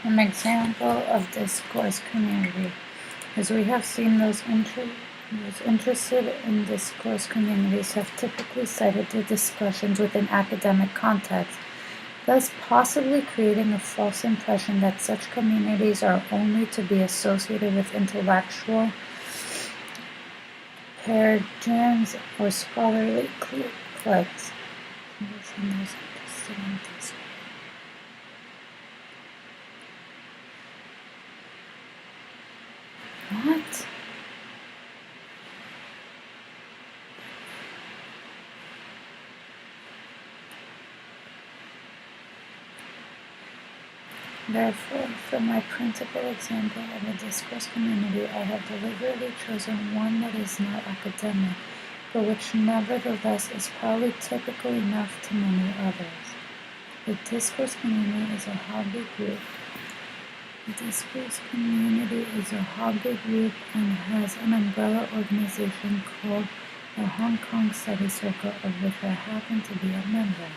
An example of discourse community is we have seen those interested in discourse communities have typically cited their discussions within academic context, thus possibly creating a false impression that such communities are only to be associated with intellectual paradigms or scholarly cliques. What? Therefore, for my principal example of a discourse community, I have deliberately chosen one that is not academic, but which nevertheless is probably typical enough to many others. The discourse community is a hobby group. The discourse community is a hobby group and has an umbrella organization called the Hong Kong Study Circle, of which I happen to be a member.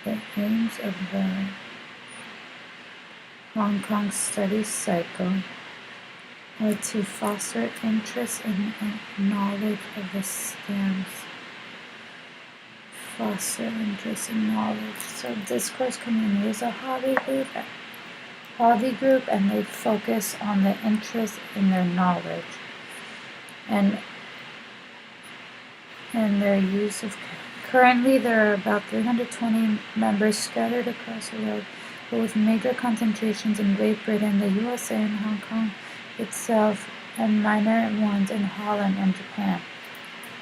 The aims of the Hong Kong Study Cycle are to foster interest and knowledge of the stamps. Foster interest and knowledge. So discourse community is a hobby group, and they focus on the interest in their knowledge and their use of. Currently, there are about 320 members scattered across the world, but with major concentrations in Great Britain, the USA, and Hong Kong itself, and minor ones in Holland and Japan.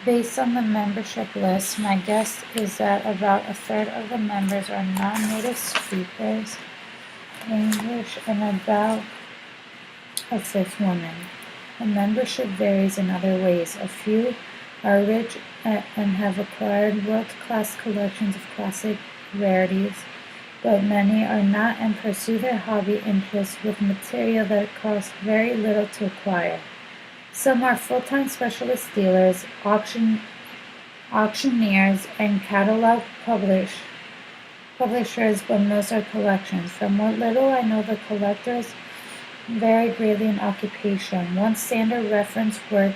Based on the membership list, my guess is that about a third of the members are non-native speakers English and about a fifth women. The membership varies in other ways. A few are rich and have acquired world-class collections of classic rarities, but many are not and pursue their hobby interests with material that costs very little to acquire. Some are full-time specialist dealers, auctioneers, and catalog publishers, but most are collections. From what little I know, the collectors vary greatly in occupation. One standard reference work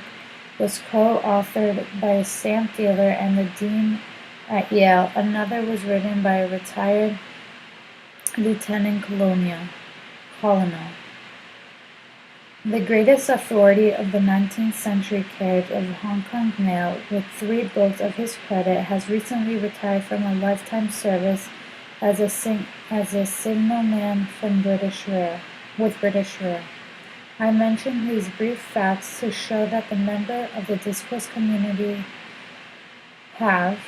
was co-authored by a stamp dealer and the dean at Yale. Another was written by a retired lieutenant colonel. The greatest authority of the 19th century carriage of Hong Kong mail, with 3 books of his credit, has recently retired from a lifetime service as a signalman from British Rail. I mention these brief facts to show that the members of the discourse community have,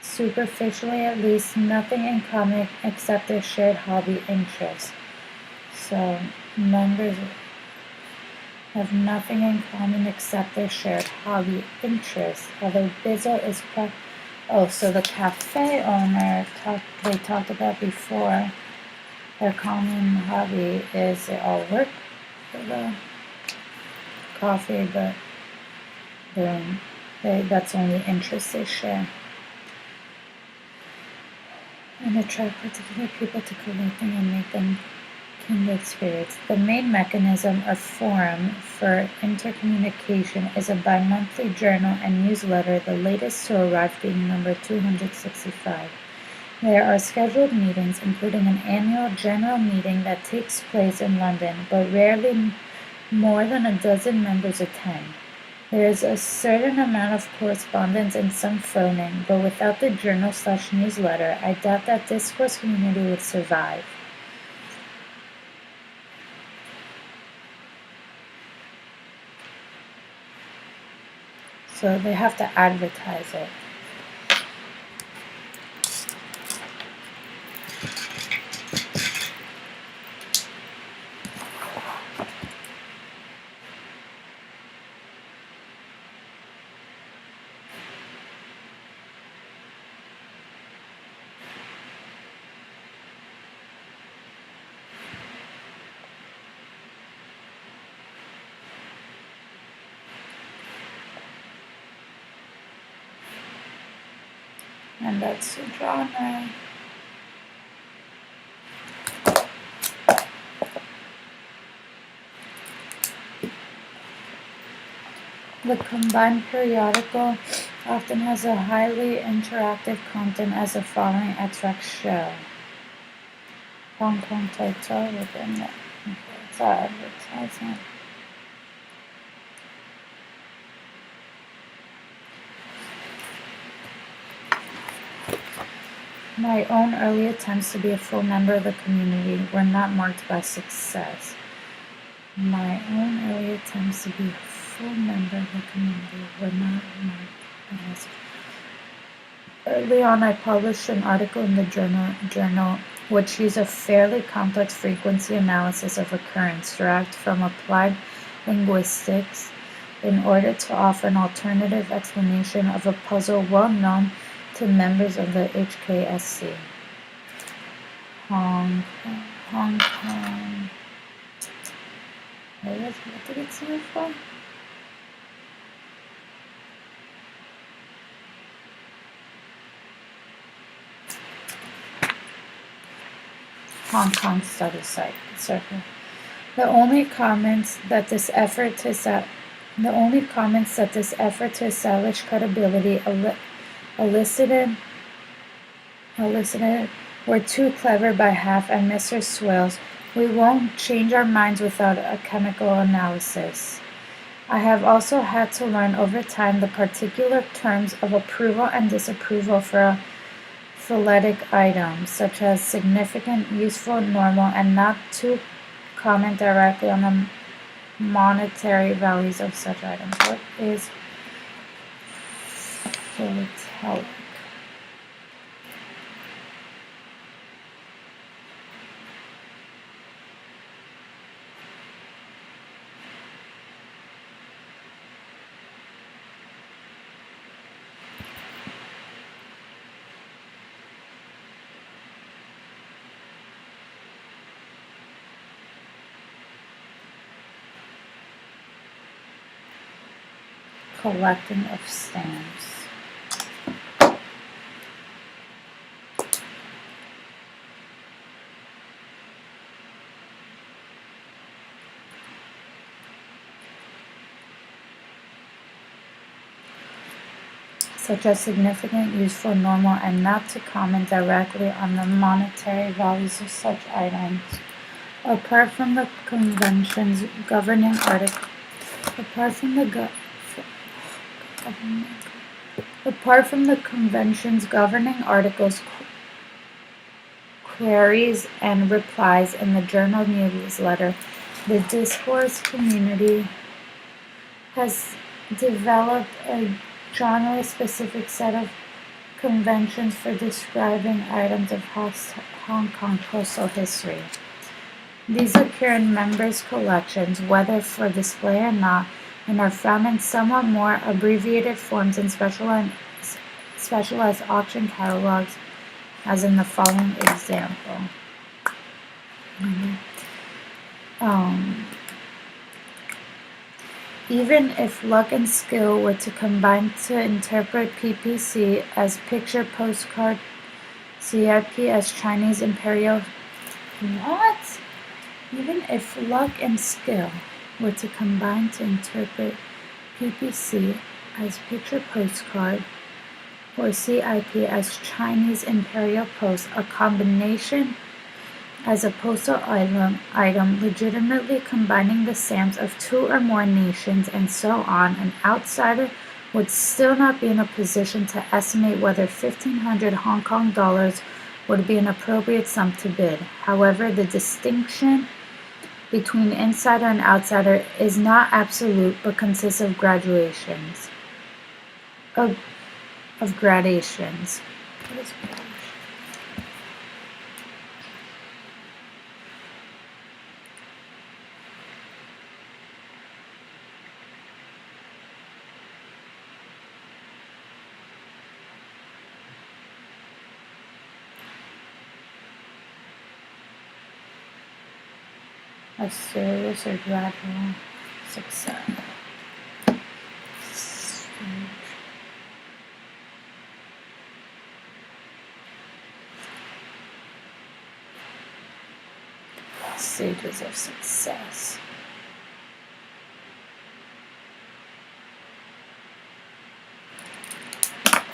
superficially at least, nothing in common except their shared hobby interests. So, members have nothing in common except their shared hobby interests. Although Bizzle is so the cafe owner they talked about before, their common hobby is they all work for the coffee, but that's only interest they share. And attract particular people to collecting and make them kindred spirits. The main mechanism or forum for intercommunication is a bi-monthly journal and newsletter, the latest to arrive being number 265. There are scheduled meetings, including an annual general meeting that takes place in London, but rarely more than a dozen members attend. There is a certain amount of correspondence and some phoning, but without the journal/newsletter, I doubt that discourse community would survive. So they have to advertise it. And that's the genre. The combined periodical often has a highly interactive content as the following extracts show. Hong Kong title within it. It's our advertisement. My own early attempts to be a full member of the community were not marked by success. My own early attempts to be a full member of the community were not marked by success. Early on, I published an article in the journal which used a fairly complex frequency analysis of occurrence derived from applied linguistics in order to offer an alternative explanation of a puzzle well known to members of the HKSC. Hong Kong. What did it stand for? Hong Kong Study Circle. The only comments that this effort to establish credibility elicited were too clever by half, and Mr. Swales, we won't change our minds without a chemical analysis. I have also had to learn over time the particular terms of approval and disapproval for a phyletic items, such as significant, useful, normal, and not to comment directly on the monetary values of such items. What is philatelic? Collecting of stamps. Such as significant, useful, normal, and not to comment directly on the monetary values of such items. Apart from the conventions governing articles, queries, and replies in the journal newsletter, the discourse community has developed a genre-specific set of conventions for describing items of Hong Kong postal history. These appear in members' collections, whether for display or not, and are found in somewhat more abbreviated forms in specialized auction catalogs, as in the following example. Even if luck and skill were to combine to interpret PPC as picture postcard, CIP as Chinese imperial. What? Even if luck and skill were to combine to interpret PPC as picture postcard or CIP as Chinese imperial post, a combination as a postal item legitimately combining the stamps of two or more nations and so on, an outsider would still not be in a position to estimate whether 1,500 Hong Kong dollars would be an appropriate sum to bid. However, the distinction between insider and outsider is not absolute but consists of gradations. What is gradation? A serious or gradual success. stages of success.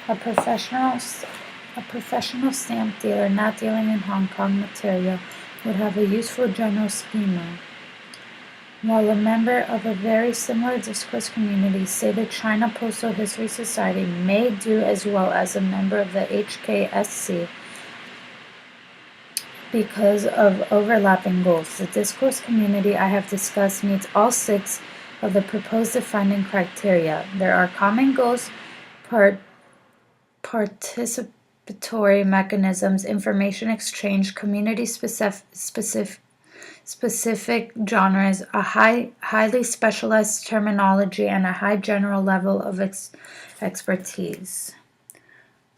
A professional stamp dealer not dealing in Hong Kong material would have a useful general schema. While a member of a very similar discourse community, say the China Postal History Society, may do as well as a member of the HKSC because of overlapping goals. The discourse community I have discussed meets all 6 of the proposed defining criteria. There are common goals, participatory mechanisms, information exchange, community-specific genres, a highly specialized terminology, and a high general level of expertise.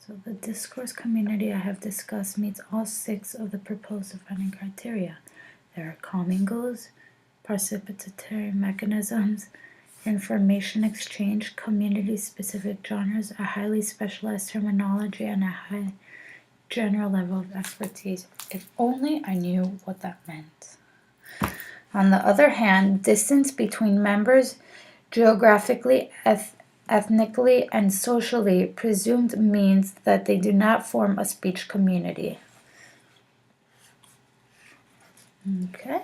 So the discourse community I have discussed meets all 6 of the proposed defining criteria. There are common goals, participatory mechanisms, information exchange, community-specific genres, a highly specialized terminology, and a high general level of expertise. If only I knew what that meant. On the other hand, distance between members geographically, ethnically, and socially presumed means that they do not form a speech community. Okay.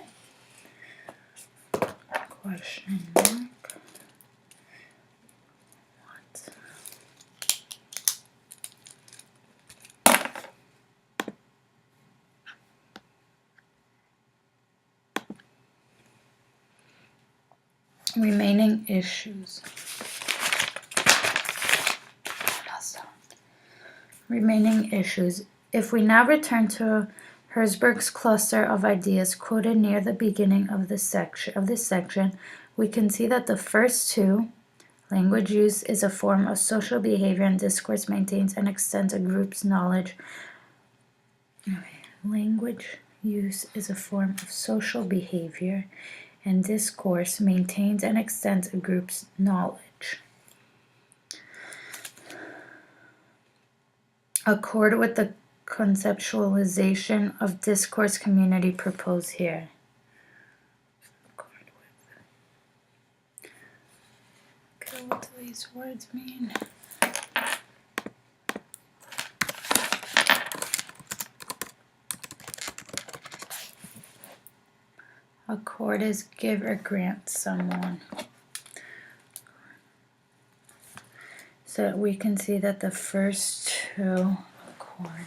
Question mark. Remaining issues. Remaining issues. If we now return to Herzberg's cluster of ideas quoted near the beginning of this section, we can see that the first 2, language use is a form of social behavior and discourse maintains and extends a group's knowledge. Language use is a form of social behavior and discourse maintains and extends a group's knowledge. Accord with the conceptualization of discourse community proposed here. Okay, what do these words mean? Accord is give or grant someone. So we can see that the first 2 accord.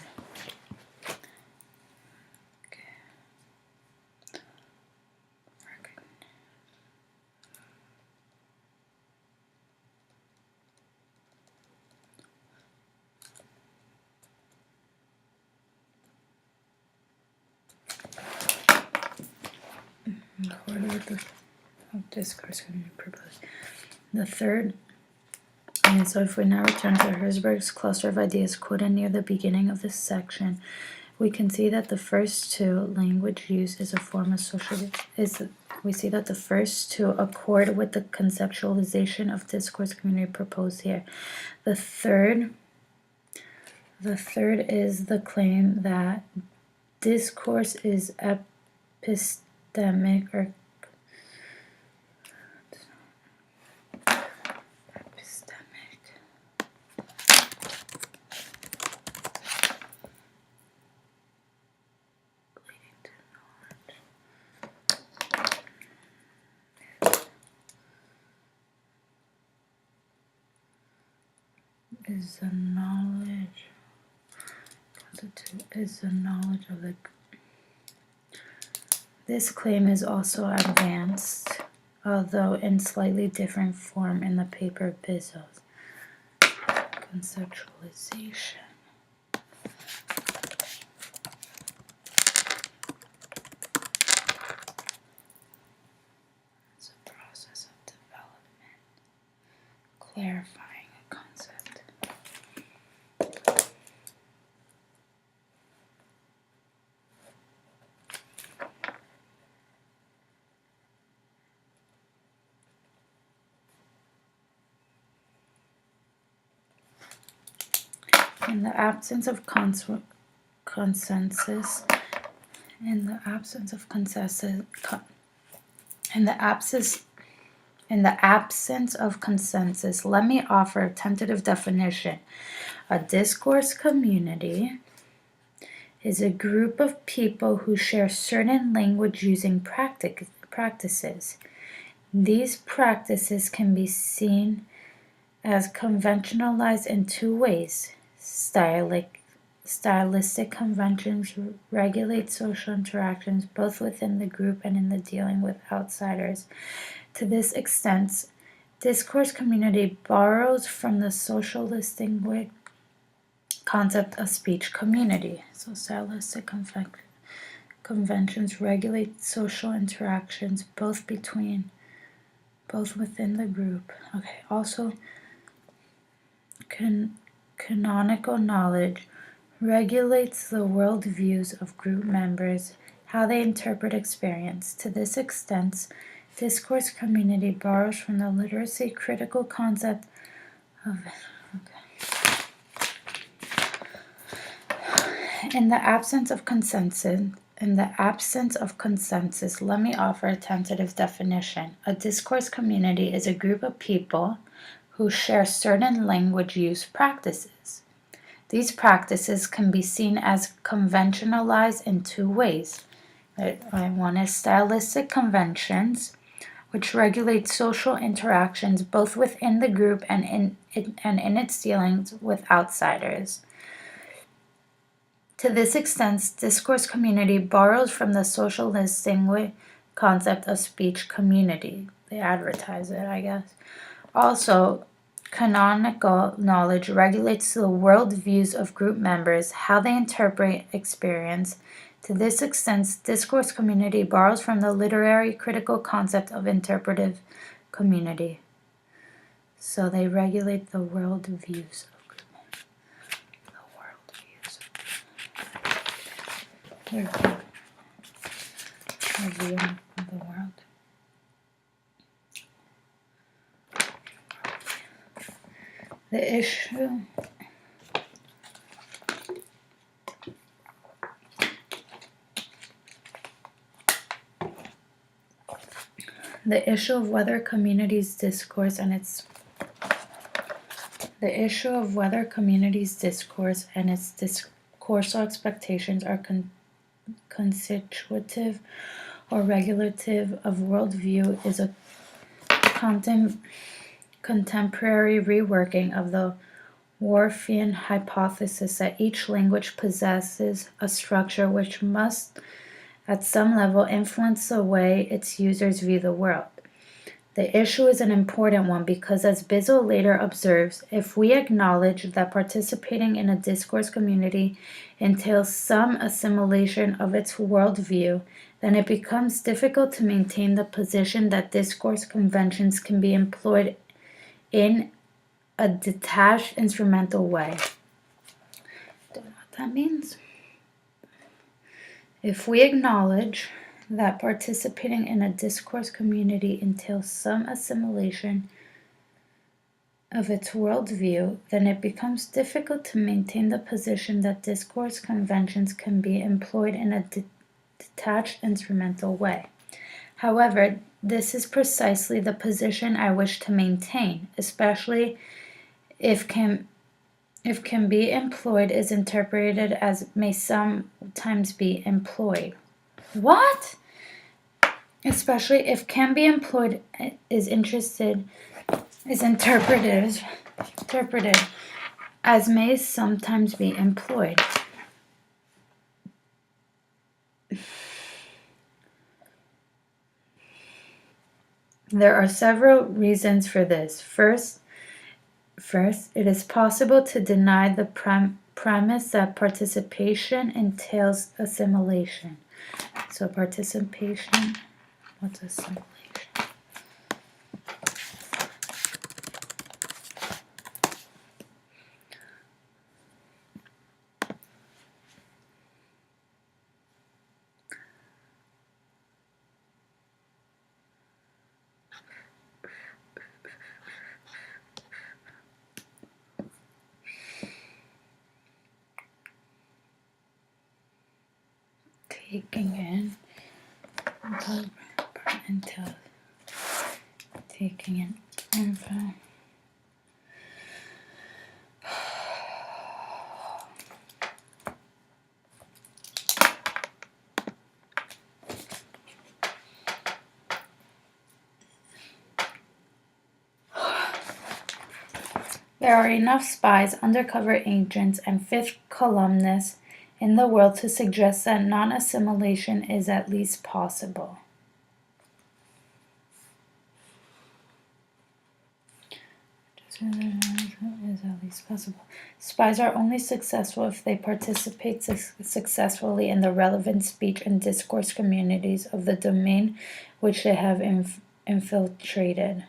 Accord with the discourse community proposed. The third. And so if we now return to Herzberg's cluster of ideas quoted near the beginning of this section, we can see that the first 2, language use is a form of social, we see that the first 2 accord with the conceptualization of discourse community proposed here. The third is the claim that discourse is epistemic or is the knowledge of the. This claim is also advanced, although in slightly different form in the paper of Bezos. Conceptualization. It's a process of development, clarifying a concept. In the absence of consensus, In the absence of consensus, let me offer a tentative definition. A discourse community is a group of people who share certain language using practices. These practices can be seen as conventionalized in two ways. Stylistic conventions regulate social interactions both within the group and in the dealing with outsiders. To this extent, discourse community borrows from the social linguistic concept of speech community. So stylistic conventions regulate social interactions both within the group. Okay, also canonical knowledge regulates the worldviews of group members, how they interpret experience. To this extent, discourse community borrows from the literacy critical concept of In the absence of consensus, let me offer a tentative definition. A discourse community is a group of people who share certain language use practices. These practices can be seen as conventionalized in two ways. One is stylistic conventions, which regulate social interactions both within the group and in its dealings with outsiders. To this extent, discourse community borrows from the social linguistic concept of speech community. They advertise it, I guess. Also, canonical knowledge regulates the worldviews of group members, how they interpret experience. To this extent, discourse community borrows from the literary critical concept of interpretive community. So they regulate the worldviews of group members. Their view of the world. The issue of whether communities discourse and its discoursal expectations are constitutive or regulative of worldview is a contemporary reworking of the Whorfian hypothesis that each language possesses a structure which must, at some level, influence the way its users view the world. The issue is an important one because, as Bizzle later observes, if we acknowledge that participating in a discourse community entails some assimilation of its worldview, then it becomes difficult to maintain the position that discourse conventions can be employed in a detached, instrumental way. Don't know what that means. If we acknowledge that participating in a discourse community entails some assimilation of its worldview, then it becomes difficult to maintain the position that discourse conventions can be employed in a detached, instrumental way. However, this is precisely the position I wish to maintain, especially if can be employed is interpreted as may sometimes be employed. What? Especially if can be employed is interpreted as may sometimes be employed. There are several reasons for this. First, it is possible to deny the premise that participation entails assimilation. So participation, what's assimilation? taking in until taking in info. There are enough spies, undercover agents, and fifth columnists in the world to suggest that non-assimilation is at least possible. Is at least possible. Spies are only successful if they participate successfully in the relevant speech and discourse communities of the domain which they have infiltrated.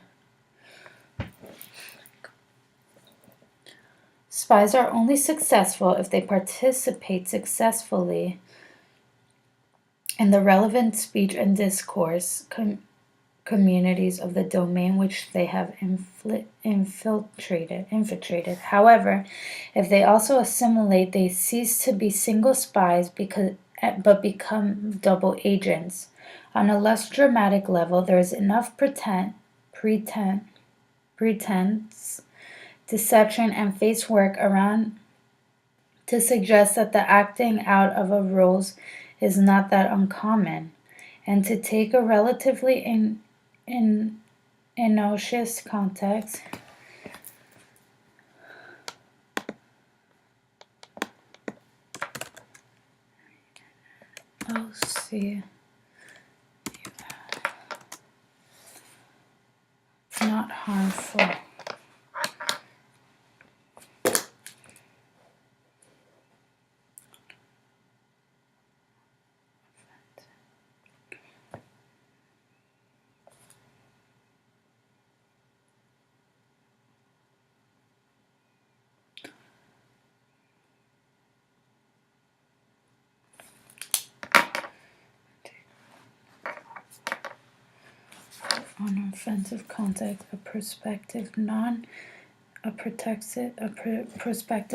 Spies are only successful if they participate successfully in the relevant speech and discourse communities of the domain which they have infiltrated. However, if they also assimilate, they cease to be single spies but become double agents. On a less dramatic level, there is enough pretense, deception, and face work around to suggest that the acting out of a roles is not that uncommon, and to take a relatively innocuous context. Oh, see. Not harmful. On offensive context, a prospective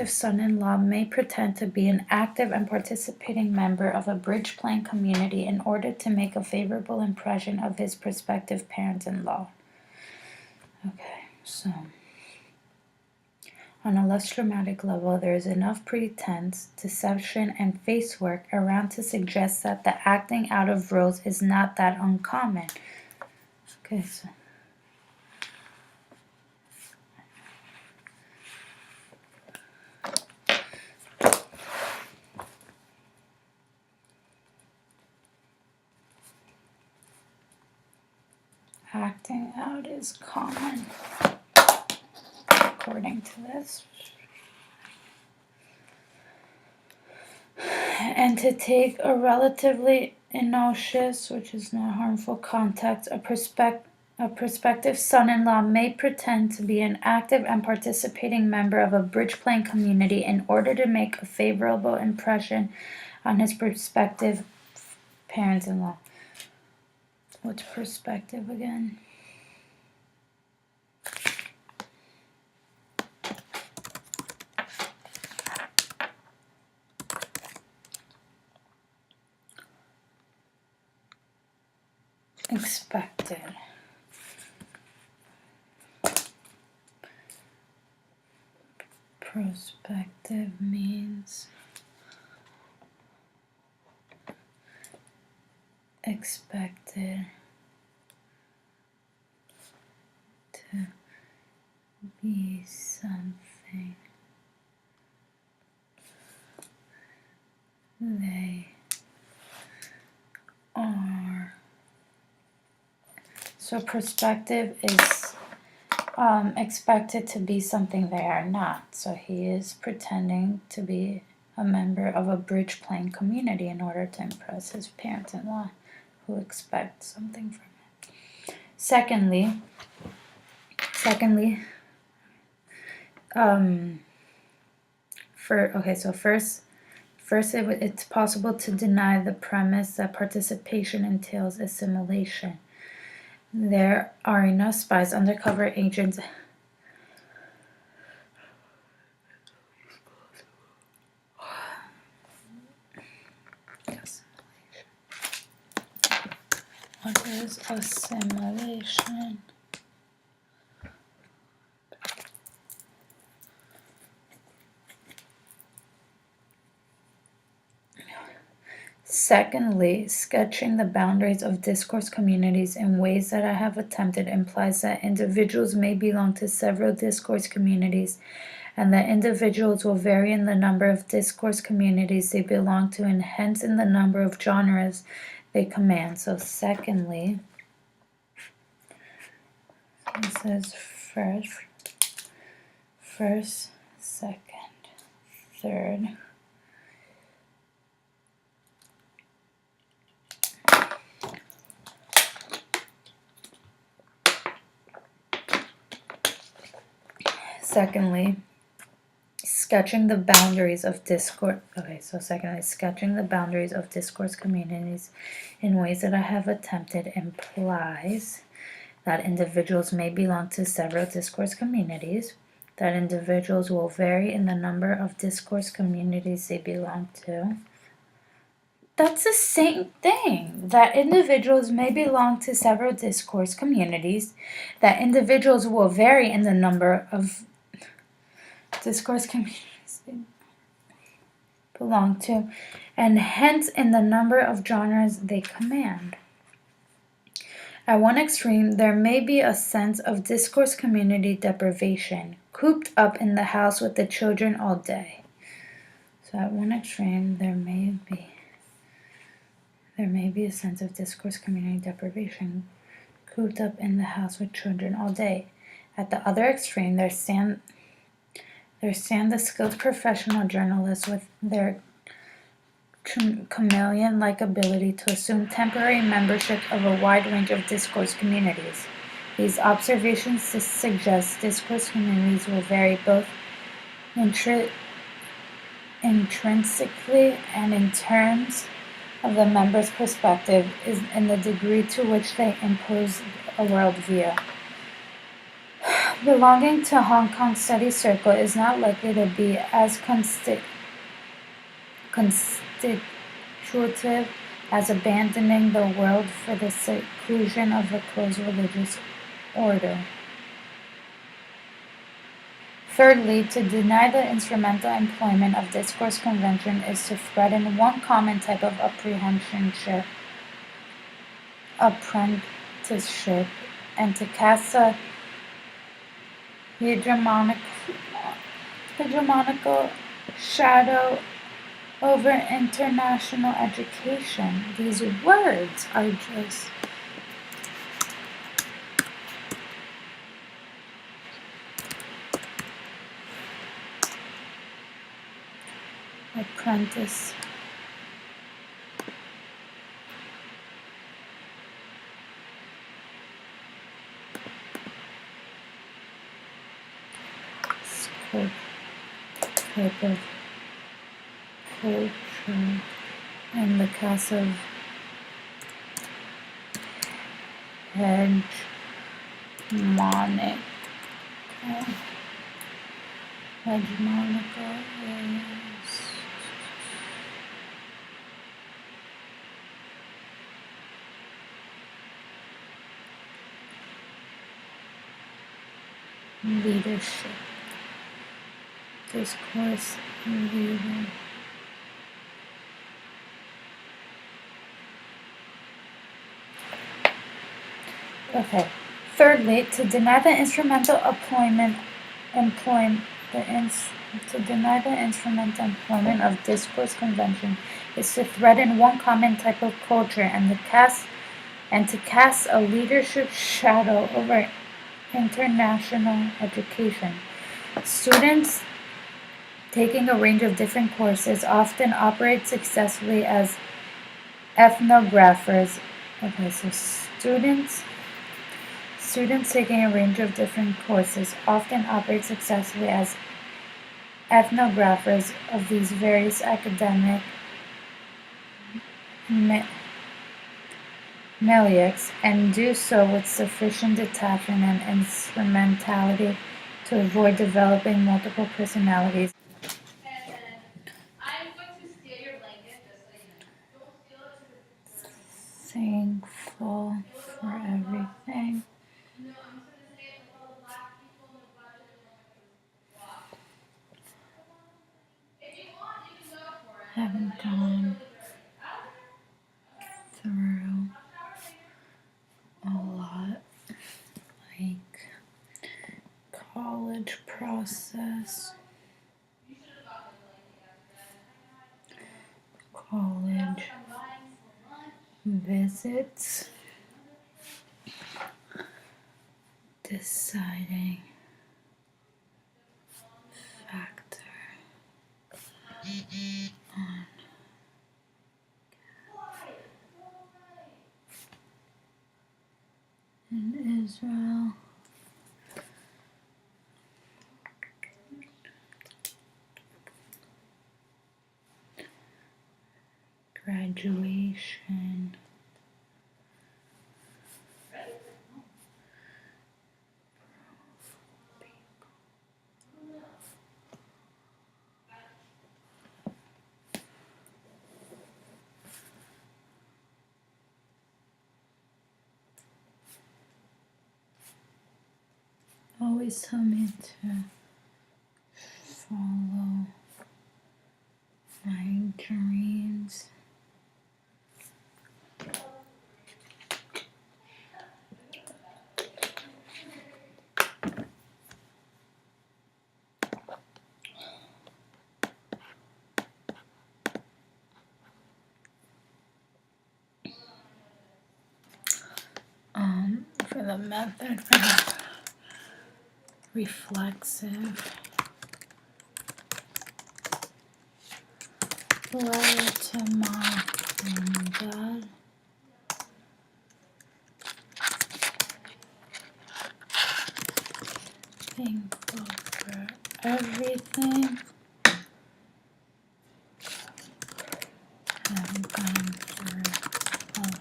son-in-law may pretend to be an active and participating member of a bridge-playing community in order to make a favorable impression of his prospective parents-in-law. Okay, so on a less dramatic level, there is enough pretense, deception, and face work around to suggest that the acting out of roles is not that uncommon. Okay, so acting out is common, according to this. And to take a relatively innocuous, which is not harmful, context, a prospective son-in-law may pretend to be an active and participating member of a bridge-playing community in order to make a favorable impression on his prospective parents-in-law. What's perspective again? Expected. Prospective means expected to be something they are. So prospective is expected to be something they are not. So he is pretending to be a member of a bridge-playing community in order to impress his parents-in-law, who expect something from him. Secondly, First, it's possible to deny the premise that participation entails assimilation. There are enough spies, undercover agents, is assimilation. Secondly, sketching the boundaries of discourse communities in ways that I have attempted implies that individuals may belong to several discourse communities, and that individuals will vary in the number of discourse communities they belong to, and hence in the number of genres they command. So, secondly, it says first, second, third. Secondly, sketching the boundaries of discourse. Okay, so secondly, sketching the boundaries of discourse communities in ways that I have attempted implies that individuals may belong to several discourse communities, that individuals will vary in the number of discourse communities they belong to. That's the same thing. That individuals may belong to several discourse communities, that individuals will vary in the number of discourse communities they belong to, and hence in the number of genres they command. At one extreme, there may be a sense of discourse community deprivation, cooped up in the house with the children all day. So at one extreme, there may be a sense of discourse community deprivation, cooped up in the house with children all day. At the other extreme, there stand the skilled professional journalists with their chameleon-like ability to assume temporary membership of a wide range of discourse communities. These observations suggest discourse communities will vary both intrinsically and in terms of the member's perspective is in the degree to which they impose a worldview. Belonging to Hong Kong Study Circle is not likely to be as constitutive as abandoning the world for the seclusion of a closed religious order. Thirdly, to deny the instrumental employment of discourse convention is to threaten one common type of apprenticeship, and to cast a hegemonical shadow over international education. These words are just apprentice. Type of culture in the cast of hegemonical leadership. Discourse leader. Okay. Thirdly, to deny the instrumental employment of discourse convention is to threaten one common type of culture and to cast a leadership shadow over international education. Students taking a range of different courses often operate successfully as ethnographers. Okay, so students taking a range of different courses often operate successfully as ethnographers of these various academic milieux, and do so with sufficient detachment and instrumentality to avoid developing multiple personalities. Thankful haven't gone through a lot, like college process, college visits, deciding factor on in Israel, graduation, always tell me to follow my dreams. For the method for the reflexive letter to mom and dad. Thankful for everything. Haven't gone through all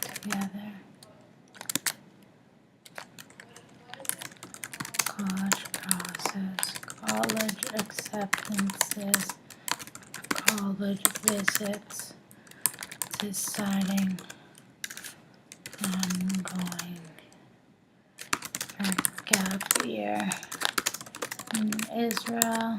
together. College process, college acceptances, college visits, deciding on going for gap year in Israel.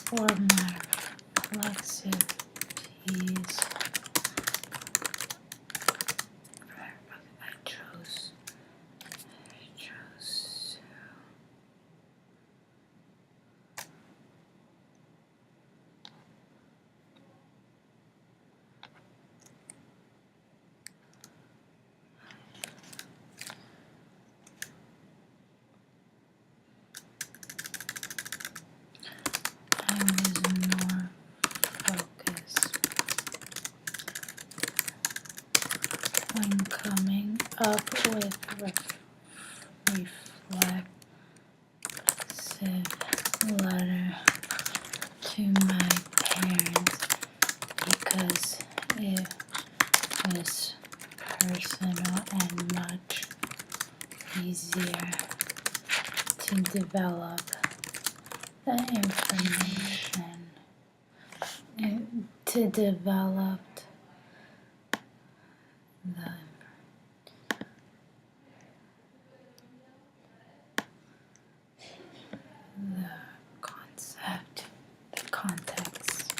For my reflexive piece, I chose I was more focused when coming up with reflexive letter to my parents because it was personal and much easier to develop the information and to develop the concept, the context.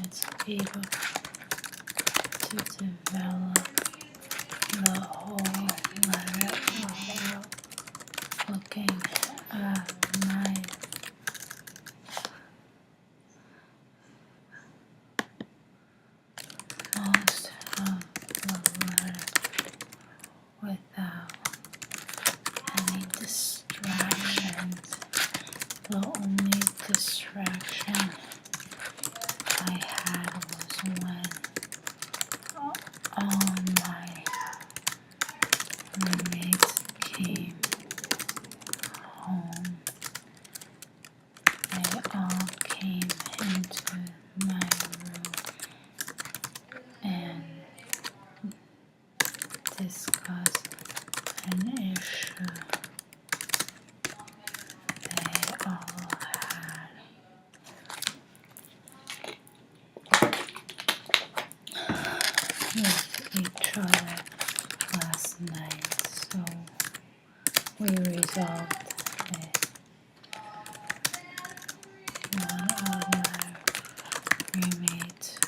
It's able to develop the whole letter without looking at my distractions. The only distraction I had was when all my roommates came home. They all came into my room and discussed an issue they all had with each other last night, so we resolved it. One of my roommates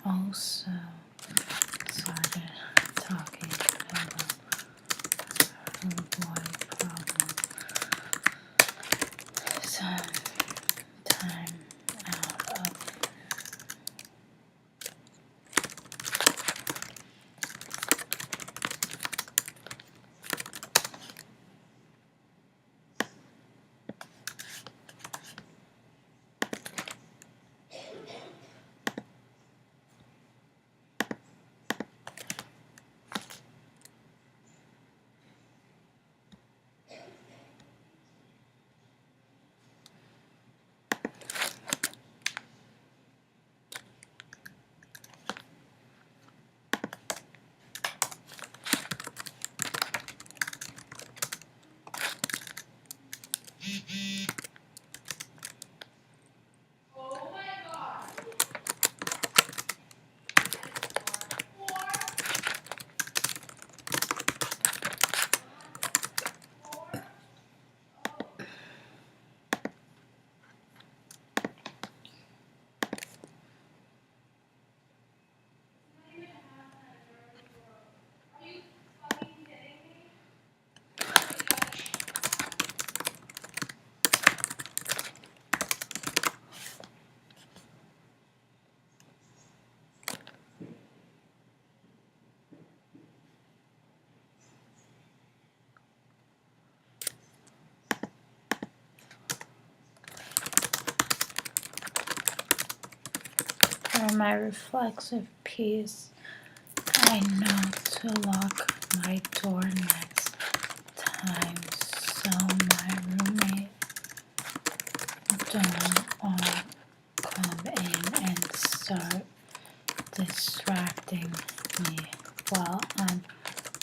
also started talking about her boy problem some time out of for my reflexive peace. I know to lock my door next time so my roommate don't all come in and start distracting me while I'm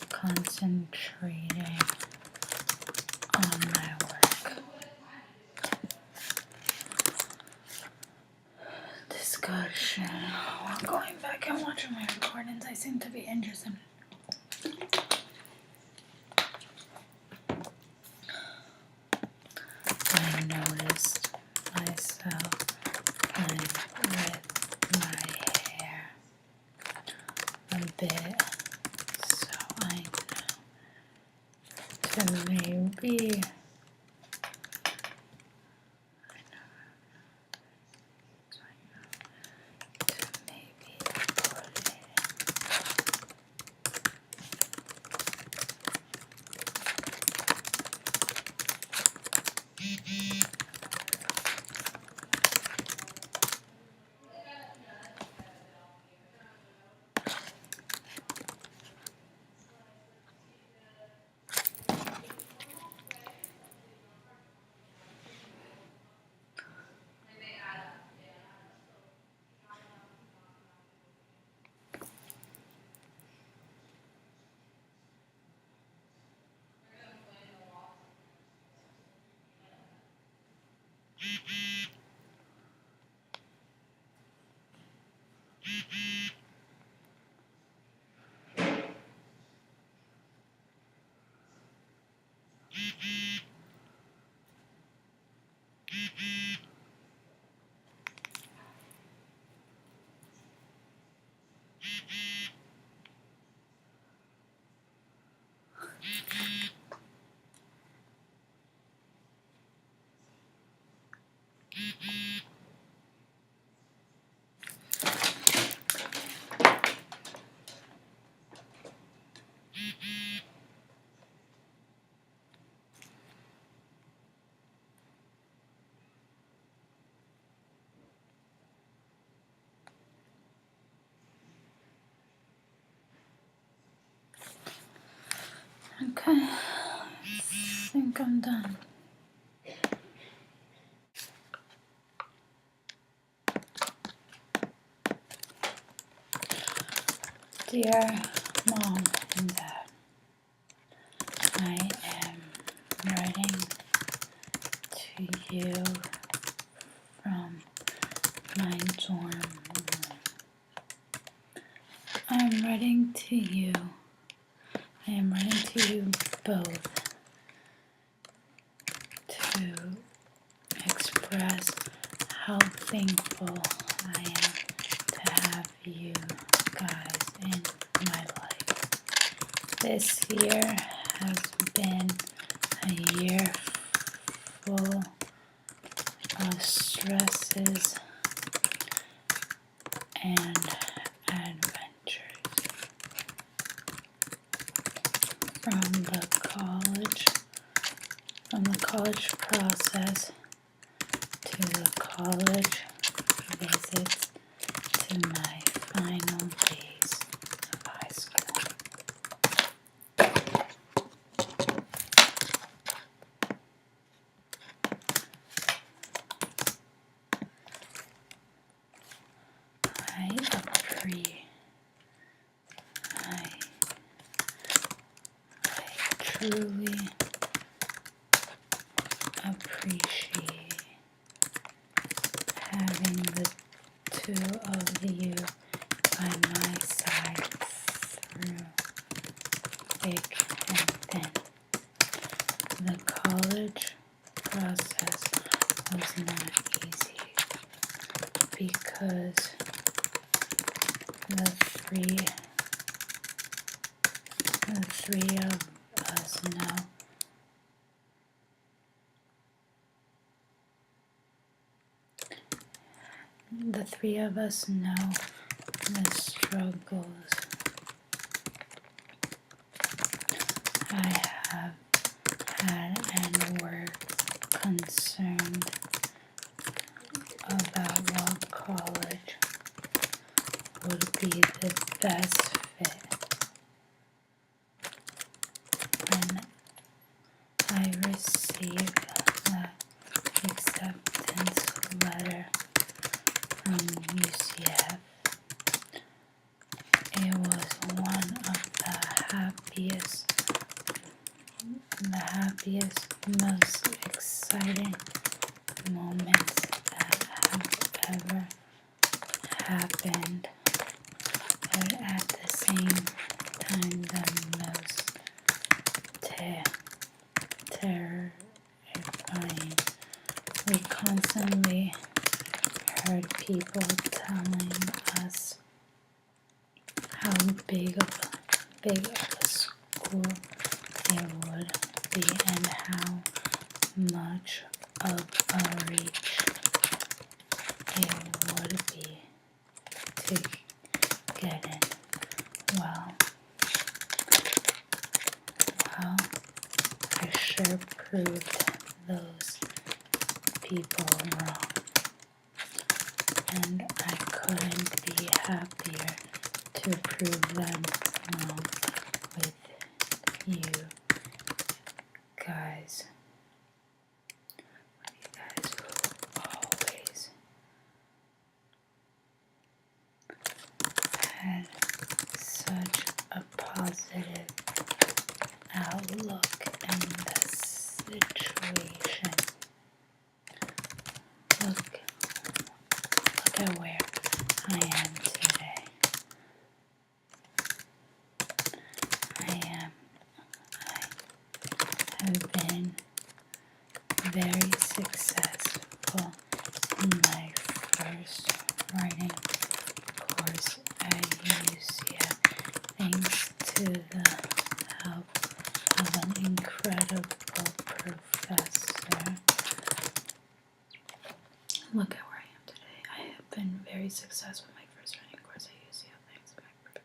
concentrating on my work. Discussion. While going back and watching my recordings, I seem to be interested. I noticed myself playing with my hair a bit, so I know to maybe put it Okay, I think I'm done. Dear Mom and Dad, I am writing to you from my dorm room. I am writing to you both to express how thankful I am to have you guys in my life. This year has been a year full of stresses and adventures. From the college process to the college visits to my final days of high school. I truly appreciate having the two of you by my side through thick and thin. The college process was not easy because the three of us know the struggles I have had and were concerned about what college would be the best fit. When I received the acceptance letter from UCF, it was one of the happiest, most exciting moments that have ever happened, but at the same time the most terrifying. We constantly heard people telling us how big of a school it would be and how much of a reach it would be to get in. Well, I sure proved those people wrong, and I couldn't be happier to prove them wrong with you guys. You guys who always had such a positive outlook in the situation. Look at where I am today. I have been very successful in my first writing course at UCF thanks to the help of an incredible professor. Look at where I am today. I have been very successful in my first writing course at UCF thanks to my professor.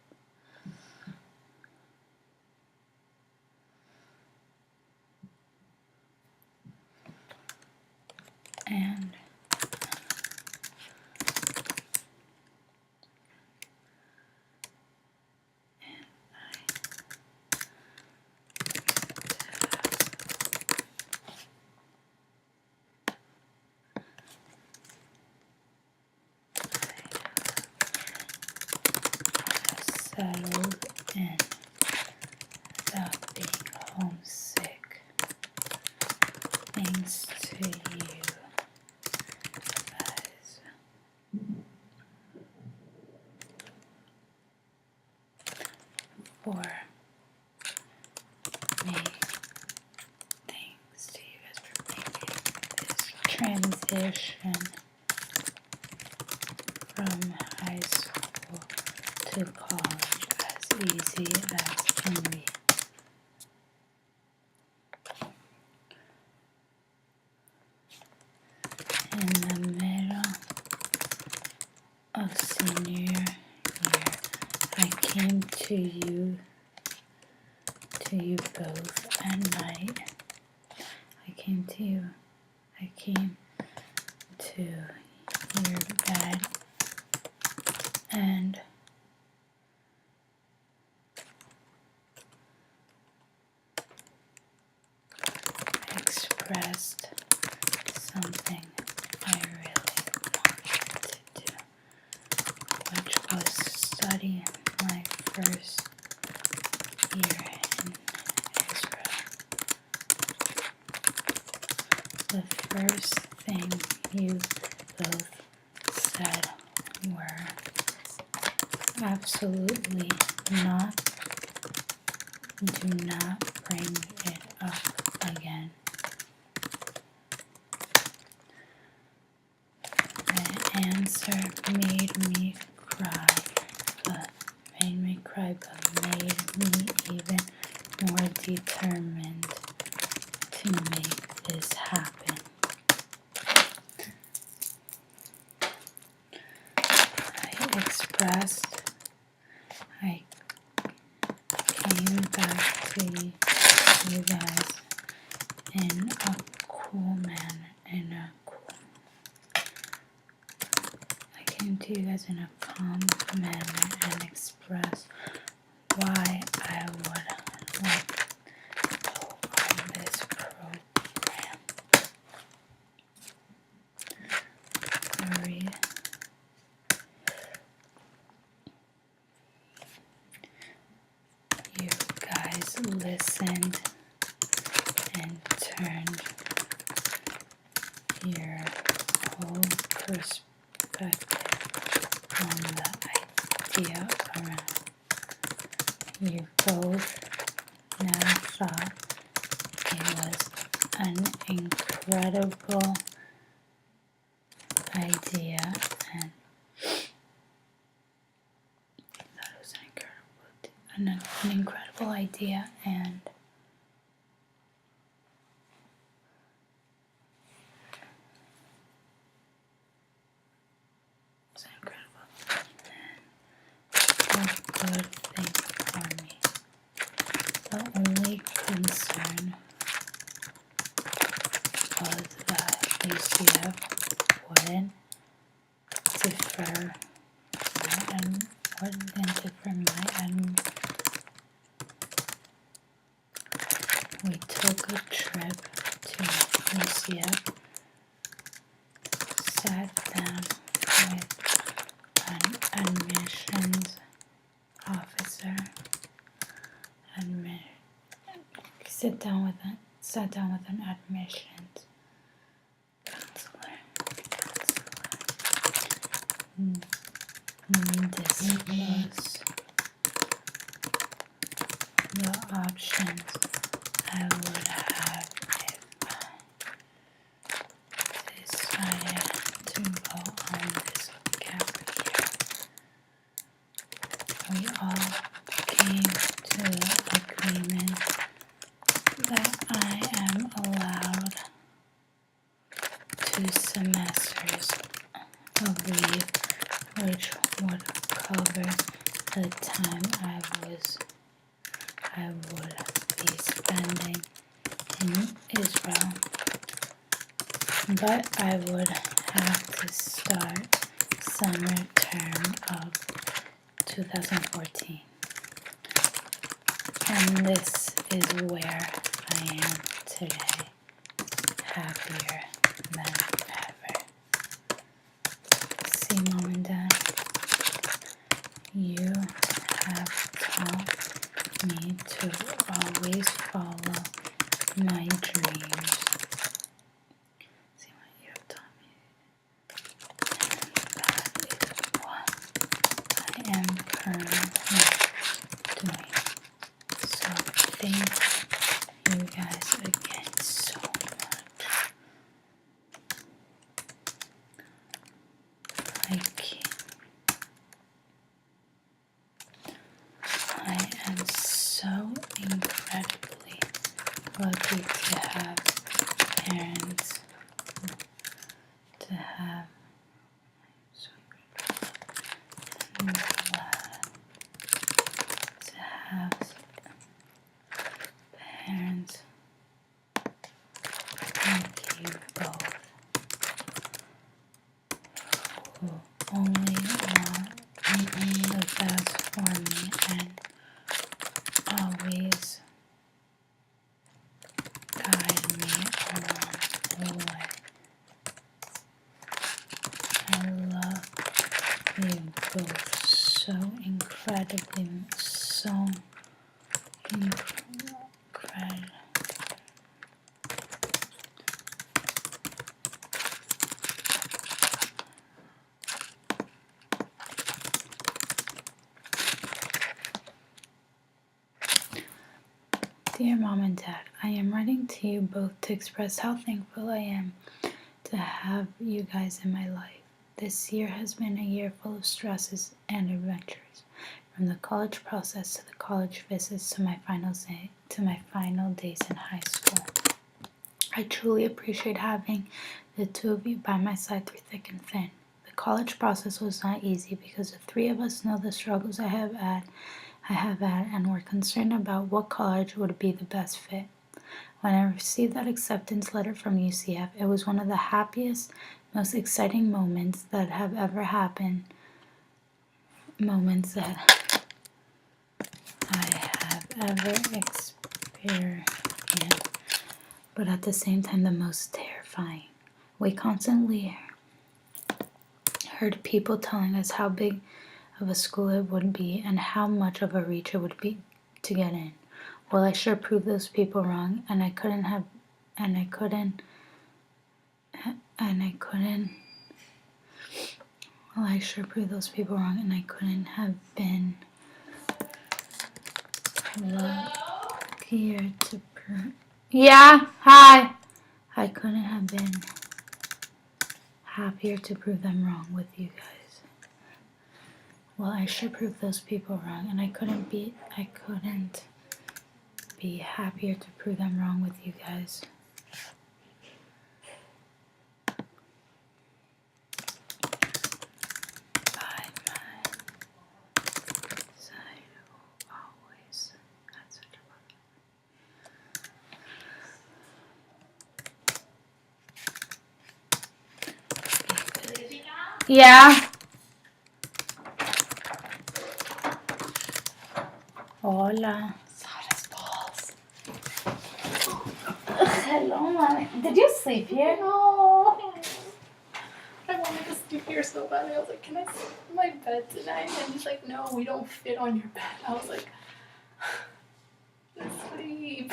And thanks to you guys for me. Thanks to you guys for making this transition from high school to college as easy as can be. In the middle of senior year, I came to you both at night. I came to your bed and expressed something I really wanted to do, which was study my first year in Israel. The first thing you both said were absolutely not, do not bring it up again. The answer made me cry, but made me even more determined to make this happen. I came back to you guys in a cool manner, I came to you guys in a calm manner and expressed why I would like to go on this program. You guys listened and turned your whole perspective on the idea around. You both now thought it was an incredible idea and an incredible idea and it's incredible and a good thing for me. The only concern was that UCF wouldn't defer we took a trip to UCF, sat down with an admissions officer, sat down with an admissions counselor. Discuss the options I would have if I decided to go on this gap year. We all came to the agreement that I am allowed 2 semesters of leave, which would cover the time I would be spending in Israel, but I would have to start summer term of 2014. And this is where I am today, happier than ever. See, Mom and Dad, you have taught me to always follow my dreams parents to have parents like you both who only want the best for me and always guide me along the way. I love you both so incredibly, so incredible. Dear Mom and Dad, I am writing to you both to express how thankful I am to have you guys in my life. This year has been a year full of stresses and adventures, from the college process to the college visits to my final days in high school. I truly appreciate having the two of you by my side through thick and thin. The college process was not easy because the three of us know the struggles I have had, and were concerned about what college would be the best fit. When I received that acceptance letter from UCF, it was one of the happiest, most exciting moments that have ever happened. Moments that I have ever experienced, but at the same time, the most terrifying. We constantly heard people telling us how big of a school it would be and how much of a reach it would be to get in. Well, I sure proved those people wrong, and I couldn't have been luckier to prove. Yeah, hi. I couldn't have been happier to prove them wrong with you guys. Well, I sure proved those people wrong, and I couldn't be happier to prove them wrong with you guys. By my side, always. That's such a Yeah. Hola. Sada's balls. Hello, mommy. Did you sleep here? No. I wanted to sleep here so badly. I was like, can I sleep in my bed tonight? And he's like, no, we don't fit on your bed. I was like, let's sleep.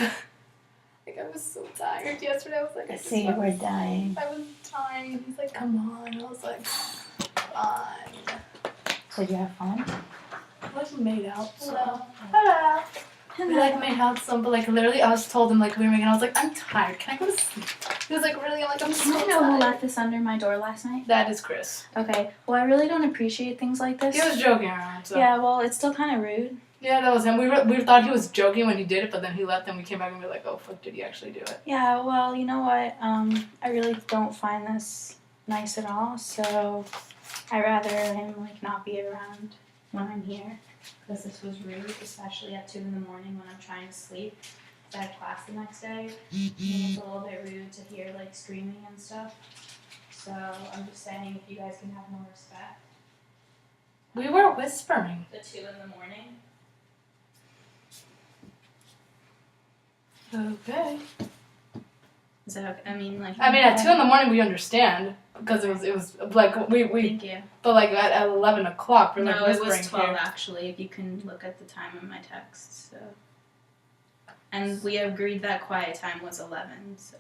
Like, I was so tired yesterday. I was like, I see you were dying. I was dying. He's like, come on. I was like, fine. Did you have fun? We made out. Hello. Hello. We made out some, but literally I was told him we were making out. I was like, I'm tired. Can I go to sleep? He was really, I'm like, I'm so Do you know tired. who left this under my door last night? That is Chris. Okay. Well, I really don't appreciate things like this. He was joking around. So. Yeah, well, it's still kind of rude. Yeah, that was him. We thought he was joking when he did it, but then he left and we came back and we were like, oh, fuck, did he actually do it? Yeah, well, you know what? I really don't find this nice at all, so I'd rather him, not be around when I'm here. Because this was rude, especially at 2 in the morning when I'm trying to sleep. Because I have class the next day. And it's a little bit rude to hear, screaming and stuff. So I'm just saying, if you guys can have more respect. We were whispering. The 2 in the morning. Okay. Is that okay? I mean, at 2 in the morning we understand because it was we Thank you. but at 11 o'clock we're No, it whispering was 12 here. actually, if you can look at the time in my text, so. And we agreed that quiet time was 11, so.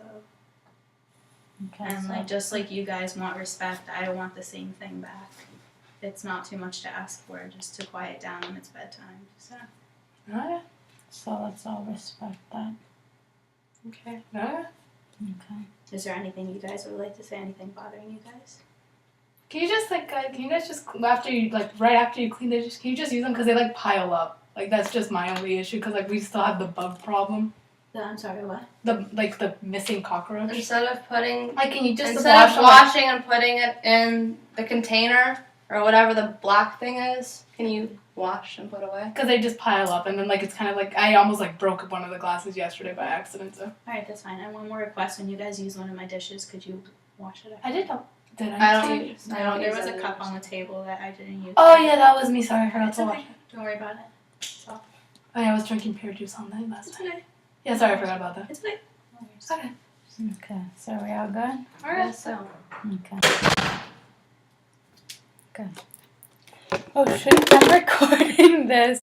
Okay. And just like you guys want respect, I want the same thing back. It's not too much to ask for, just to quiet down when it's bedtime, so. Alright. So let's all respect that. Okay. Alright. Okay. Is there anything you guys would like to say, anything bothering you guys? Can you just can you guys just after you right after you clean they can you just use them because they pile up? That's just my only issue because we still have the bug problem. I'm sorry, what? The missing cockroach. Instead of putting, Like, can you just instead wash of them? washing and putting it in the container or whatever the black thing is, can you wash and put away? Because they just pile up, and then like it's kind of like I almost like broke one of the glasses yesterday by accident. So Alright, that's fine. And one more request: when you guys use one of my dishes, could you wash it up? I did. Did I I? don't use. I don't There use was a other cup dishes. on the table that I didn't use. Oh yeah, that was me. Sorry, I forgot It's to wash okay. it. Don't worry about it. So, Oh yeah, I was drinking pear juice all night last it's night. okay. Yeah, sorry, I forgot about that. It's okay. No worries. Okay. Okay, so we all good? Alright, so. Okay. Good. Oh shoot, I'm recording this.